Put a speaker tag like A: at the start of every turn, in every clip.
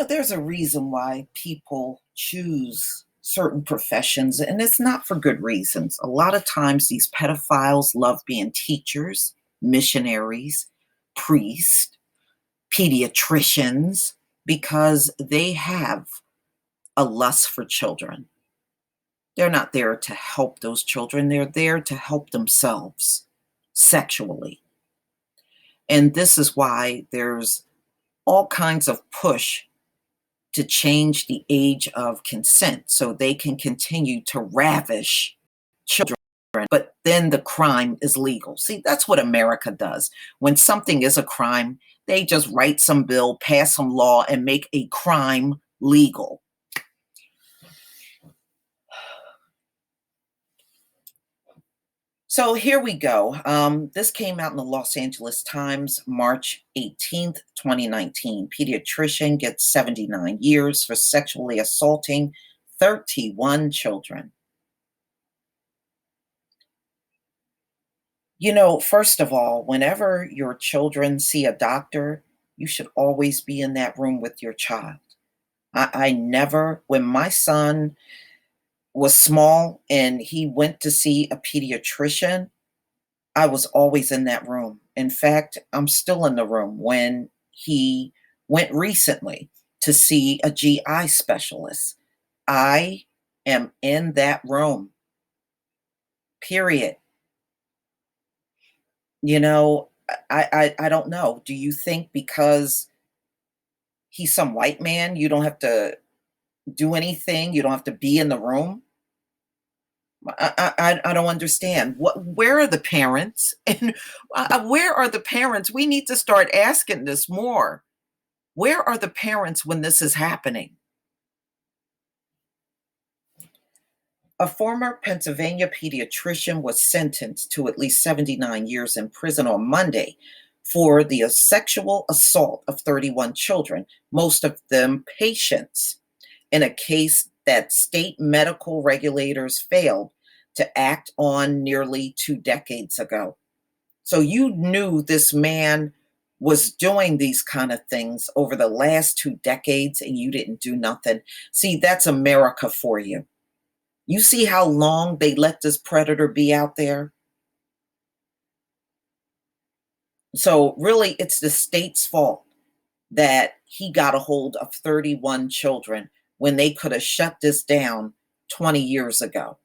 A: There's a reason why people choose certain professions, and it's not for good reasons. A lot of times, these pedophiles love being teachers, missionaries, priests, pediatricians, because they have a lust for children. They're not there to help those children, they're there to help themselves sexually. And this is why there's all kinds of push to change the age of consent so they can continue to ravish children, but then the crime is legal. See, that's what America does. When something is a crime, they just write some bill, pass some law, and make a crime legal. So here we go. This came out in the Los Angeles Times, March 18th, 2019. Pediatrician gets 79 years for sexually assaulting 31 children. First of all, whenever your children see a doctor, you should always be in that room with your child. I never, when my son was small and he went to see a pediatrician, I was always in that room. In fact, I'm still in the room when he went recently to see a GI specialist. I am in that room, period. I don't know. Do you think because he's some white man, you don't have to do anything? You don't have to be in the room? I don't understand. Where are the parents? And where are the parents? We need to start asking this more. Where are the parents when this is happening? A former Pennsylvania pediatrician was sentenced to at least 79 years in prison on Monday for the sexual assault of 31 children, most of them patients, in a case that state medical regulators failed to act on nearly 2 decades ago. So you knew this man was doing these kind of things over the last 2 decades and you didn't do nothing. See, that's America for you. You see how long they let this predator be out there? So really, it's the state's fault that he got a hold of 31 children when they could have shut this down 20 years ago.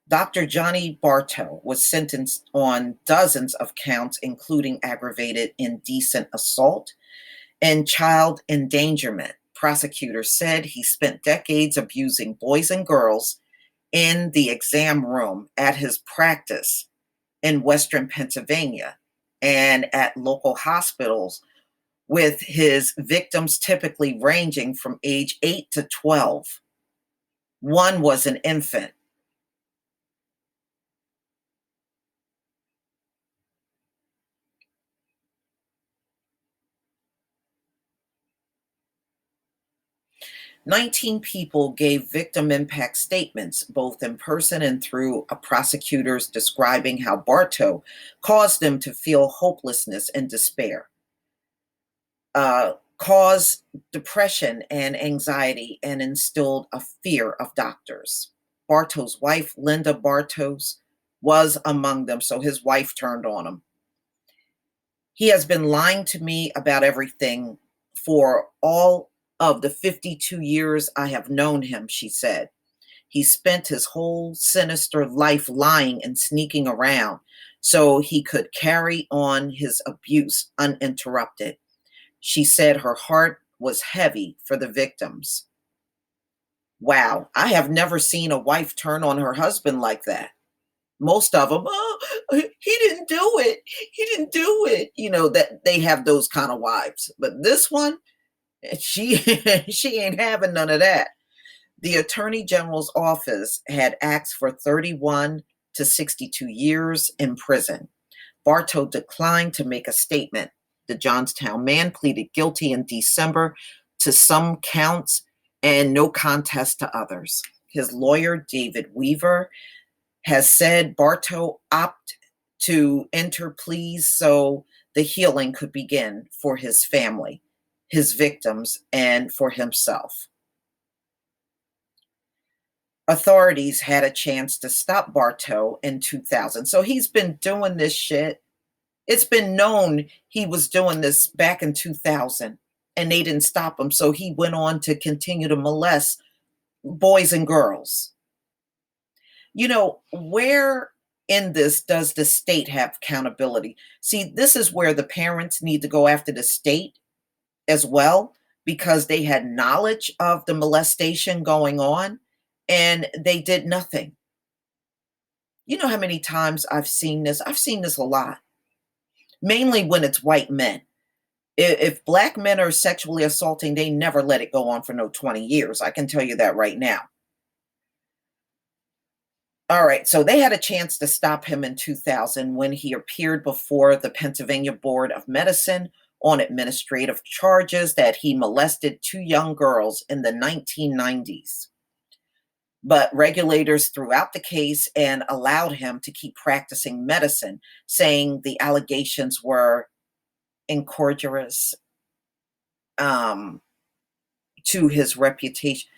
A: Dr. Johnnie Barto was sentenced on dozens of counts, including aggravated indecent assault and child endangerment. Prosecutors said he spent decades abusing boys and girls in the exam room at his practice in Western Pennsylvania and at local hospitals, with his victims typically ranging from age 8 to 12. One was an infant. "19 people gave victim impact statements, both in person and through prosecutors describing how Barto caused them to feel hopelessness and despair, caused depression and anxiety, and instilled a fear of doctors." Barto's wife, Linda Bartos, was among them, so his wife turned on him. "He has been lying to me about everything for all of the 52 years I have known him," she said. "He spent his whole sinister life lying and sneaking around so he could carry on his abuse uninterrupted." She said her heart was heavy for the victims. Wow, I have never seen a wife turn on her husband like that. Most of them, "Oh, he didn't do it. He didn't do it." That they have those kind of wives. But this one, she she ain't having none of that. The Attorney General's office had asked for 31 to 62 years in prison. Barto declined to make a statement. The Johnstown man pleaded guilty in December to some counts and no contest to others. His lawyer, David Weaver, has said Barto opted to enter pleas so the healing could begin for his family, his victims, and for himself. Authorities had a chance to stop Barto in 2000. So he's been doing this shit. It's been known he was doing this back in 2000 and they didn't stop him. So he went on to continue to molest boys and girls. Where in this does the state have accountability? See, this is where the parents need to go after the state as well, because they had knowledge of the molestation going on and they did nothing. You know how many times I've seen this? I've seen this a lot, mainly when it's white men. If black men are sexually assaulting, they never let it go on for no 20 years. I can tell you that right now. All right, so they had a chance to stop him in 2000 when he appeared before the Pennsylvania Board of Medicine on administrative charges that he molested two young girls in the 1990s. But regulators threw out the case and allowed him to keep practicing medicine, saying the allegations were injurious to his reputation.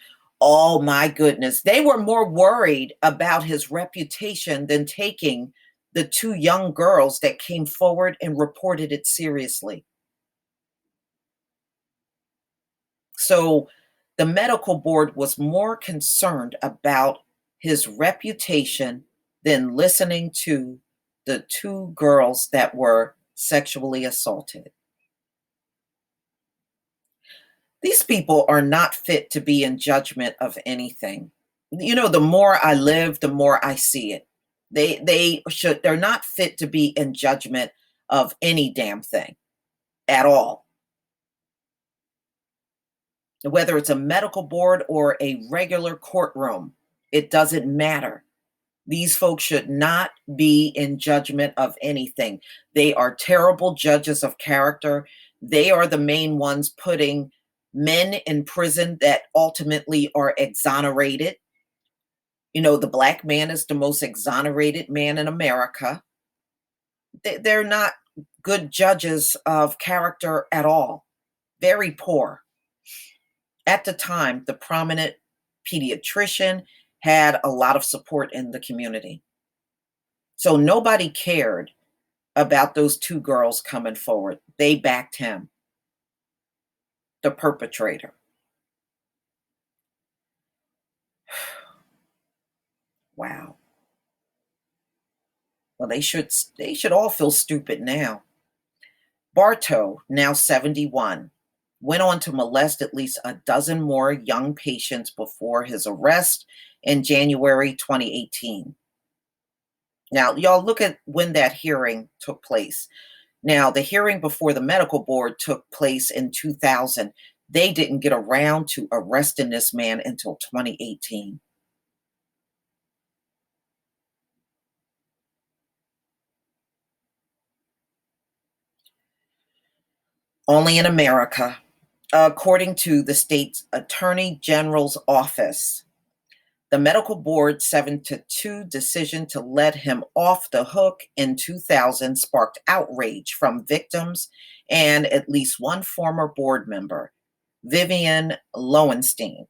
A: Oh my goodness. They were more worried about his reputation than taking the two young girls that came forward and reported it seriously. So the medical board was more concerned about his reputation than listening to the two girls that were sexually assaulted. These people are not fit to be in judgment of anything. The more I live, the more I see it. They're not fit to be in judgment of any damn thing at all. Whether it's a medical board or a regular courtroom, it doesn't matter. These folks should not be in judgment of anything. They are terrible judges of character. They are the main ones putting men in prison that ultimately are exonerated. The black man is the most exonerated man in America. They're not good judges of character at all. Very poor. At the time, the prominent pediatrician had a lot of support in the community. So nobody cared about those two girls coming forward. They backed him, the perpetrator. Wow. Well, they should all feel stupid now. Barto, now 71, went on to molest at least a dozen more young patients before his arrest in January 2018. Now, y'all look at when that hearing took place. Now, the hearing before the medical board took place in 2000. They didn't get around to arresting this man until 2018. Only in America. According to the state's Attorney General's office, the medical board's 7-2 decision to let him off the hook in 2000 sparked outrage from victims and at least one former board member, Vivian Lowenstein,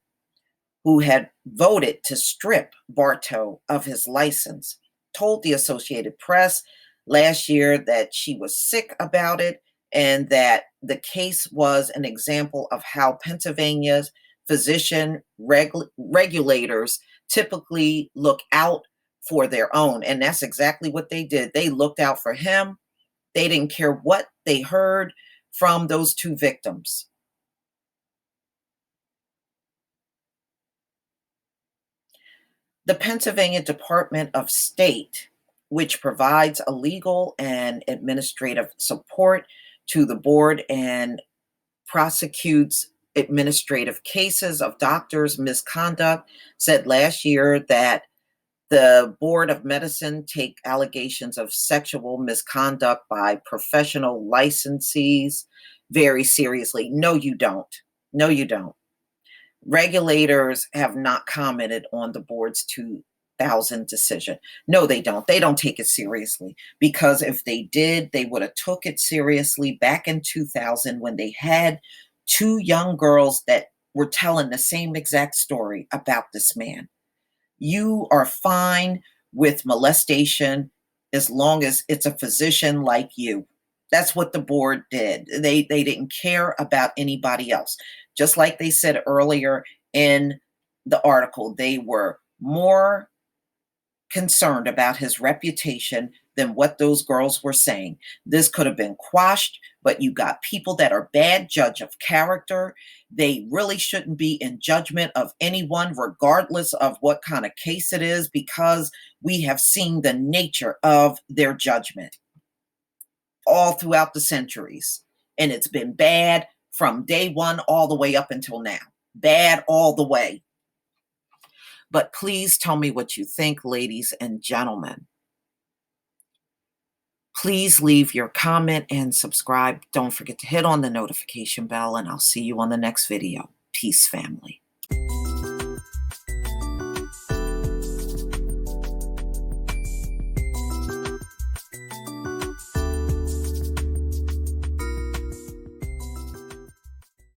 A: who had voted to strip Barto of his license, told the Associated Press last year that she was sick about it and that the case was an example of how Pennsylvania's physician regulators typically look out for their own. And that's exactly what they did. They looked out for him. They didn't care what they heard from those two victims. The Pennsylvania Department of State, which provides a legal and administrative support to the board and prosecutes administrative cases of doctors' misconduct, said last year that the Board of Medicine take allegations of sexual misconduct by professional licensees very seriously. No, you don't. No, you don't. Regulators have not commented on the board's two 2000 decision. No, they don't. They don't take it seriously, because if they did, they would have took it seriously back in 2000 when they had two young girls that were telling the same exact story about this man. You are fine with molestation as long as it's a physician like you. That's what the board did. They didn't care about anybody else. Just like they said earlier in the article, they were more concerned about his reputation than what those girls were saying. This could have been quashed, but you got people that are bad judge of character. They really shouldn't be in judgment of anyone, regardless of what kind of case it is, because we have seen the nature of their judgment all throughout the centuries. And it's been bad from day one all the way up until now. Bad all the way. But please tell me what you think, ladies and gentlemen. Please leave your comment and subscribe. Don't forget to hit on the notification bell, and I'll see you on the next video. Peace, family.